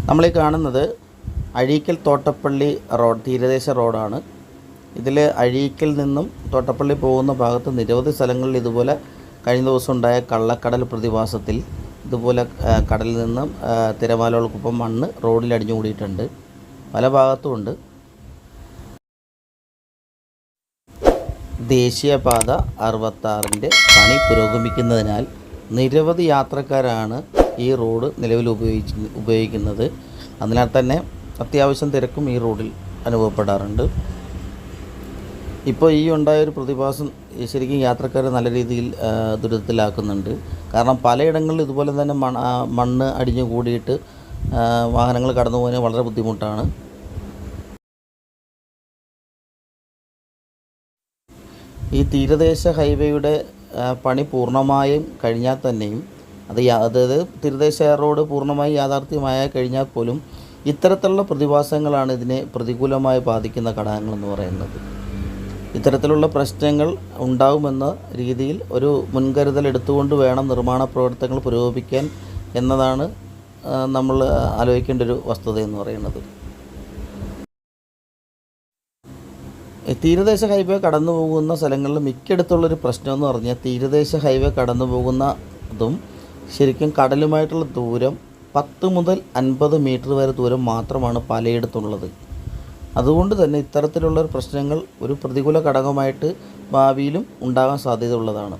നമ്മളീ കാണുന്നത് അഴീക്കൽ തോട്ടപ്പള്ളി റോഡ്, തീരദേശ റോഡാണ്. ഇതിൽ അഴീക്കൽ നിന്നും തോട്ടപ്പള്ളി പോകുന്ന ഭാഗത്ത് നിരവധി സ്ഥലങ്ങളിൽ ഇതുപോലെ കഴിഞ്ഞ ദിവസം ഉണ്ടായ കള്ളക്കടൽ പ്രതിഭാസത്തിൽ ഇതുപോലെ കടലിൽ നിന്നും തിരമാലകൾക്കൊപ്പം മണ്ണ് റോഡിൽ അടിഞ്ഞു കൂടിയിട്ടുണ്ട്. പല ഭാഗത്തുമുണ്ട്. ദേശീയപാത 66-ൻ്റെ പണി പുരോഗമിക്കുന്നതിനാൽ നിരവധി യാത്രക്കാരാണ് ഈ റോഡ് നിലവിൽ ഉപയോഗിക്കുന്നത്. അതിനാൽ തന്നെ അത്യാവശ്യം തിരക്കും ഈ റോഡിൽ അനുഭവപ്പെടാറുണ്ട്. ഇപ്പോൾ ഈ ഉണ്ടായൊരു പ്രതിഭാസം ശരിക്കും യാത്രക്കാരെ നല്ല രീതിയിൽ ദുരിതത്തിലാക്കുന്നുണ്ട്. കാരണം പലയിടങ്ങളിൽ ഇതുപോലെ തന്നെ മണ്ണ് അടിഞ്ഞു കൂടിയിട്ട് വാഹനങ്ങൾ കടന്നു പോകാൻ വളരെ ബുദ്ധിമുട്ടാണ്. ഈ തീരദേശ ഹൈവേയുടെ പണി പൂർണ്ണമായും കഴിഞ്ഞാൽ തന്നെയും അതായത് തീരദേശ റോഡ് പൂർണ്ണമായും യാഥാർത്ഥ്യമായ കഴിഞ്ഞാൽ പോലും ഇത്തരത്തിലുള്ള പ്രതിഭാസങ്ങളാണ് ഇതിനെ പ്രതികൂലമായി ബാധിക്കുന്ന ഘടകങ്ങളെന്ന് പറയുന്നത്. ഇത്തരത്തിലുള്ള പ്രശ്നങ്ങൾ ഉണ്ടാകുമെന്ന രീതിയിൽ ഒരു മുൻകരുതൽ എടുത്തുകൊണ്ട് വേണം നിർമ്മാണ പ്രവർത്തനങ്ങൾ പുരോഗമിക്കാൻ എന്നതാണ് നമ്മൾ ആലോചിക്കേണ്ട ഒരു വസ്തുത എന്ന് പറയുന്നത്. തീരദേശ ഹൈവേ കടന്നു പോകുന്ന സ്ഥലങ്ങളിൽ മിക്കയിടത്തുള്ളൊരു പ്രശ്നമെന്ന് പറഞ്ഞാൽ തീരദേശ ഹൈവേ കടന്നു പോകുന്നതും ശരിക്കും കടലുമായിട്ടുള്ള ദൂരം 10 മുതൽ 50 മീറ്റർ വരെ ദൂരം മാത്രമാണ് പലയിടത്തുള്ളത്. അതുകൊണ്ട് തന്നെ ഇത്തരത്തിലുള്ള പ്രശ്നങ്ങൾ ഒരു പ്രതികൂല ഘടകമായിട്ട് ഭാവിയിലും ഉണ്ടാകാൻ സാധ്യതയുള്ളതാണ്.